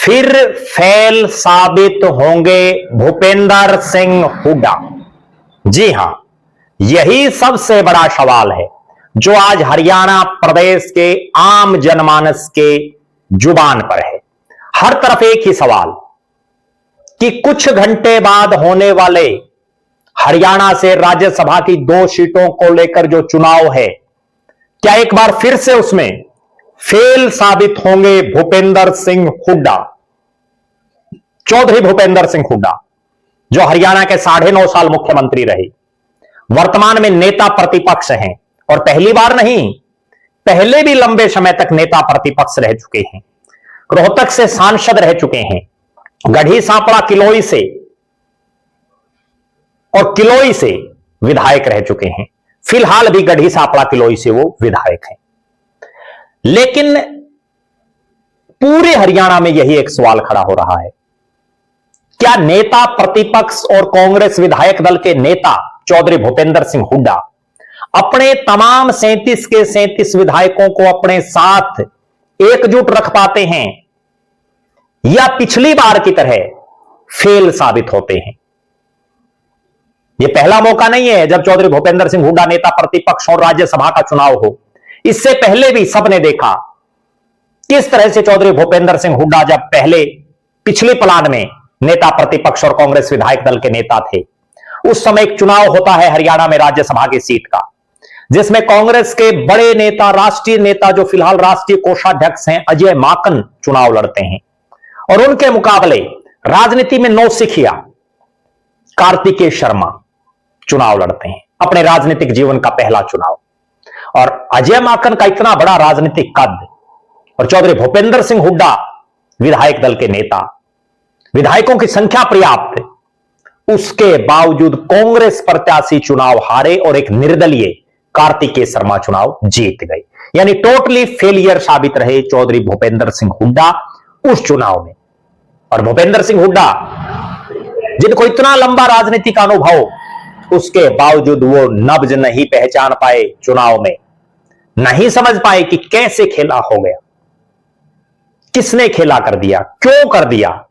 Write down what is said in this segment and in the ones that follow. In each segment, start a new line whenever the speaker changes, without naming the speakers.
फिर फेल साबित होंगे भूपेंद्र सिंह हुड्डा। जी हां, यही सबसे बड़ा सवाल है जो आज हरियाणा प्रदेश के आम जनमानस के जुबान पर है। हर तरफ एक ही सवाल कि कुछ घंटे बाद होने वाले हरियाणा से राज्यसभा की 2 सीटों को लेकर जो चुनाव है, क्या एक बार फिर से उसमें फेल साबित होंगे भूपेंद्र सिंह हुड्डा, चौधरी भूपेंद्र सिंह हुड्डा, जो हरियाणा के 9.5 साल मुख्यमंत्री रहे, वर्तमान में नेता प्रतिपक्ष हैं और पहली बार नहीं, पहले भी लंबे समय तक नेता प्रतिपक्ष रह चुके हैं। रोहतक से सांसद रह चुके हैं, गढ़ी सांपड़ा किलोई से और किलोई से विधायक रह चुके हैं। फिलहाल भी गढ़ी सांपड़ा किलोई से वो विधायक हैं। लेकिन पूरे हरियाणा में यही एक सवाल खड़ा हो रहा है, क्या नेता प्रतिपक्ष और कांग्रेस विधायक दल के नेता चौधरी भूपेंद्र सिंह हुड्डा अपने तमाम 37 के 37 विधायकों को अपने साथ एकजुट रख पाते हैं या पिछली बार की तरह फेल साबित होते हैं? यह पहला मौका नहीं है जब चौधरी भूपेंद्र सिंह हुड्डा नेता प्रतिपक्ष और राज्यसभा का चुनाव हो। इससे पहले भी सबने देखा किस तरह से चौधरी भूपेंद्र सिंह हुड्डा जब पहले पिछले प्लान में नेता प्रतिपक्ष और कांग्रेस विधायक दल के नेता थे, उस समय एक चुनाव होता है हरियाणा में राज्यसभा की सीट का, जिसमें कांग्रेस के बड़े नेता, राष्ट्रीय नेता जो फिलहाल राष्ट्रीय कोषाध्यक्ष हैं, अजय माकन चुनाव लड़ते हैं और उनके मुकाबले राजनीति में नौसिखिया कार्तिकेय शर्मा चुनाव लड़ते हैं, अपने राजनीतिक जीवन का पहला चुनाव। और अजय माकन का इतना बड़ा राजनीतिक कद और चौधरी भूपेंद्र सिंह हुड्डा विधायक दल के नेता, विधायकों की संख्या पर्याप्त, उसके बावजूद कांग्रेस प्रत्याशी चुनाव हारे और एक निर्दलीय कार्तिकेय शर्मा चुनाव जीत गए। यानी टोटली फेलियर साबित रहे चौधरी भूपेंद्र सिंह हुड्डा उस चुनाव में। और भूपेंद्र सिंह हुड्डा जिनको इतना लंबा राजनीतिक अनुभव, उसके बावजूद वो नब्ज नहीं पहचान पाए चुनाव में, नहीं समझ पाए कि कैसे खेला हो गया, किसने खेला कर दिया, क्यों कर दिया।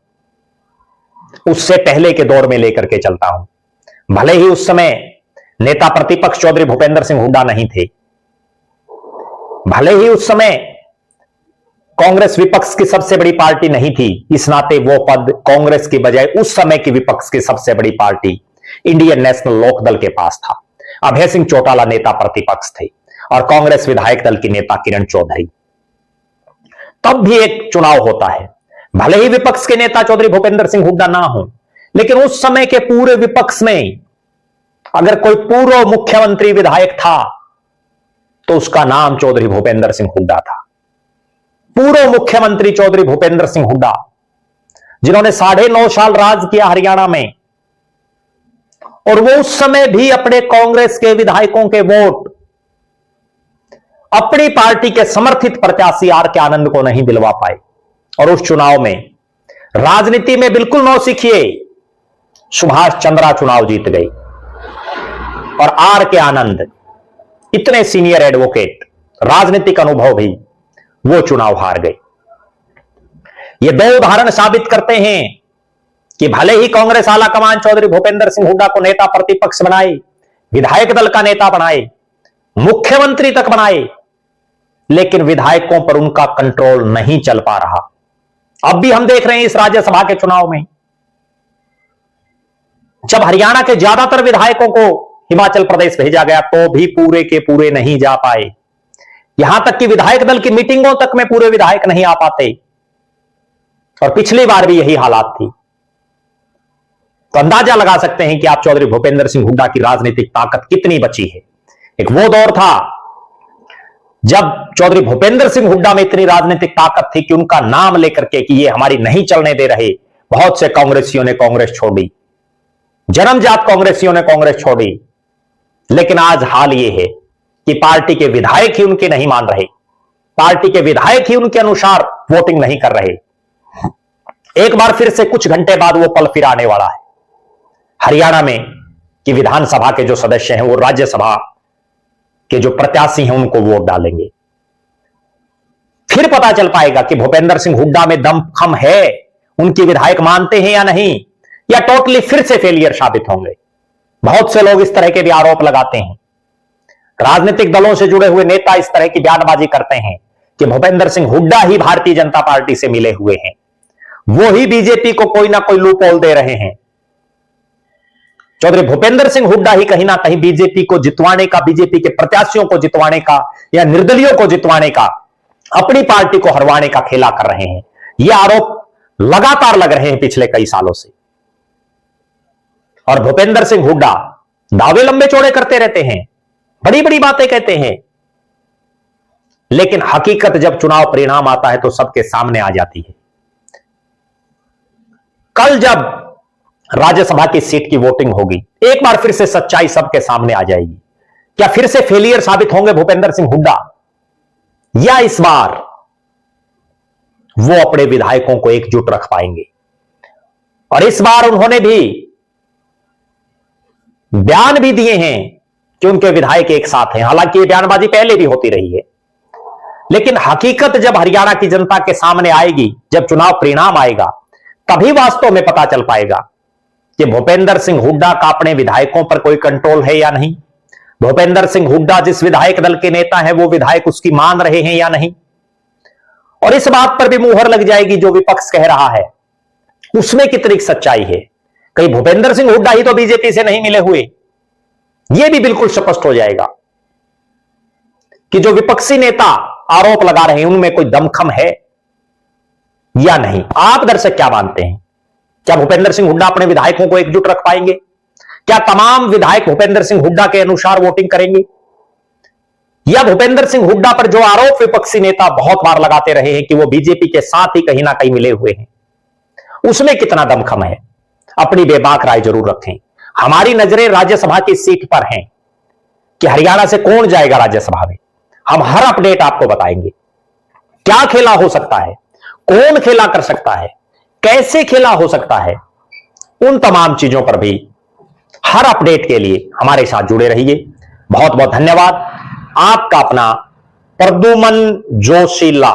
उससे पहले के दौर में लेकर के चलता हूं। भले ही उस समय नेता प्रतिपक्ष चौधरी भूपेंद्र सिंह हुड्डा नहीं थे, भले ही उस समय कांग्रेस विपक्ष की सबसे बड़ी पार्टी नहीं थी, इस नाते वो पद कांग्रेस की बजाय उस समय की विपक्ष की सबसे बड़ी पार्टी इंडियन नेशनल लोकदल के पास था। अभय सिंह चौटाला नेता प्रतिपक्ष थे और कांग्रेस विधायक दल की नेता किरण चौधरी। तब भी एक चुनाव होता है, भले ही विपक्ष के नेता चौधरी भूपेंद्र सिंह हुड्डा ना हो, लेकिन उस समय के पूरे विपक्ष में अगर कोई पूर्व मुख्यमंत्री विधायक था तो उसका नाम चौधरी भूपेंद्र सिंह हुड्डा था। पूर्व मुख्यमंत्री चौधरी भूपेंद्र सिंह हुड्डा, जिन्होंने 9.5 साल राज किया हरियाणा में, और वो उस समय भी अपने कांग्रेस के विधायकों के वोट अपनी पार्टी के समर्थित प्रत्याशी आर के आनंद को नहीं दिलवा पाए। और उस चुनाव में राजनीति में बिल्कुल नौसिखिए सुभाष चंद्रा चुनाव जीत गई और आर के आनंद, इतने सीनियर एडवोकेट, राजनीतिक अनुभव भी, वो चुनाव हार गए। ये 2 उदाहरण साबित करते हैं कि भले ही कांग्रेस आला कमान चौधरी भूपेंद्र सिंह हुड्डा को नेता प्रतिपक्ष बनाए, विधायक दल का नेता बनाए, मुख्यमंत्री तक बनाए, लेकिन विधायकों पर उनका कंट्रोल नहीं चल पा रहा। अब भी हम देख रहे हैं इस राज्यसभा के चुनाव में, जब हरियाणा के ज्यादातर विधायकों को हिमाचल प्रदेश भेजा गया तो भी पूरे के पूरे नहीं जा पाए। यहां तक कि विधायक दल की मीटिंगों तक में पूरे विधायक नहीं आ पाते। और पिछली बार भी यही हालात थी। तो अंदाजा लगा सकते हैं कि आप चौधरी भूपेंद्र सिंह हुड्डा की राजनीतिक ताकत कितनी बची है। एक वो दौर था जब चौधरी भूपेंद्र सिंह हुड्डा में इतनी राजनीतिक ताकत थी कि उनका नाम लेकर के कि ये हमारी नहीं चलने दे रहे, बहुत से कांग्रेसियों ने कांग्रेस छोड़ी, जन्मजात कांग्रेसियों ने कांग्रेस छोड़ी। लेकिन आज हाल ये है कि पार्टी के विधायक ही उनके नहीं मान रहे, पार्टी के विधायक ही उनके अनुसार वोटिंग नहीं कर रहे। एक बार फिर से कुछ घंटे बाद वो पल फिर आने वाला है हरियाणा में कि विधानसभा के जो सदस्य हैं वो राज्यसभा के जो प्रत्याशी हैं उनको वोट डालेंगे। फिर पता चल पाएगा कि भूपेंद्र सिंह हुड्डा में दम खम है उनकी विधायक मानते हैं या नहीं, या टोटली फिर से फेलियर साबित होंगे। बहुत से लोग इस तरह के भी आरोप लगाते हैं। राजनीतिक दलों से जुड़े हुए नेता इस तरह की बयानबाजी करते हैं कि भूपेंद्र सिंह हुड्डा ही भारतीय जनता पार्टी से मिले हुए हैं, वो ही बीजेपी को कोई ना कोई लूप होल दे रहे हैं। चौधरी भूपेंद्र सिंह हुड्डा ही कहीं ना कहीं बीजेपी को जितवाने का, बीजेपी के प्रत्याशियों को जितवाने का या निर्दलीयों को जितवाने का, अपनी पार्टी को हरवाने का खेला कर रहे हैं। ये आरोप लगातार लग रहे हैं पिछले कई सालों से। और भूपेंद्र सिंह हुड्डा दावे लंबे चौड़े करते रहते हैं, बड़ी बड़ी बातें कहते हैं, लेकिन हकीकत जब चुनाव परिणाम आता है तो सबके सामने आ जाती है। कल जब राज्यसभा की सीट की वोटिंग होगी, एक बार फिर से सच्चाई सबके सामने आ जाएगी। क्या फिर से फेलियर साबित होंगे भूपेंद्र सिंह हुड्डा, या इस बार वो अपने विधायकों को एकजुट रख पाएंगे? और इस बार उन्होंने भी बयान भी दिए हैं कि उनके विधायक एक साथ हैं। हालांकि ये बयानबाजी पहले भी होती रही है, लेकिन हकीकत जब हरियाणा की जनता के सामने आएगी, जब चुनाव परिणाम आएगा, तभी वास्तव में पता चल पाएगा कि भूपेंद्र सिंह हुड्डा का अपने विधायकों पर कोई कंट्रोल है या नहीं। भूपेंद्र सिंह हुड्डा जिस विधायक दल के नेता हैं, वो विधायक उसकी मान रहे हैं या नहीं। और इस बात पर भी मुहर लग जाएगी जो विपक्ष कह रहा है उसमें कितनी सच्चाई है। कहीं भूपेंद्र सिंह हुड्डा ही तो बीजेपी से नहीं मिले हुए, यह भी बिल्कुल स्पष्ट हो जाएगा कि जो विपक्षी नेता आरोप लगा रहे हैं उनमें कोई दमखम है या नहीं। आप दर्शक क्या मानते हैं? क्या भूपेंद्र सिंह हुड्डा अपने विधायकों को एकजुट रख पाएंगे? क्या तमाम विधायक भूपेंद्र सिंह हुड्डा के अनुसार वोटिंग करेंगे? या भूपेंद्र सिंह हुड्डा पर जो आरोप विपक्षी नेता बहुत बार लगाते रहे हैं कि वो बीजेपी के साथ ही कहीं ना कहीं मिले हुए हैं, उसमें कितना दमखम है? अपनी बेबाक राय जरूर रखें। हमारी नजरें राज्यसभा की सीट पर हैं कि हरियाणा से कौन जाएगा राज्यसभा में। हम हर अपडेट आपको बताएंगे। क्या खेला हो सकता है, कौन खेला कर सकता है, कैसे खेला हो सकता है, उन तमाम चीजों पर भी हर अपडेट के लिए हमारे साथ जुड़े रहिए। बहुत बहुत धन्यवाद। आपका अपना प्रद्युमन जोशीला।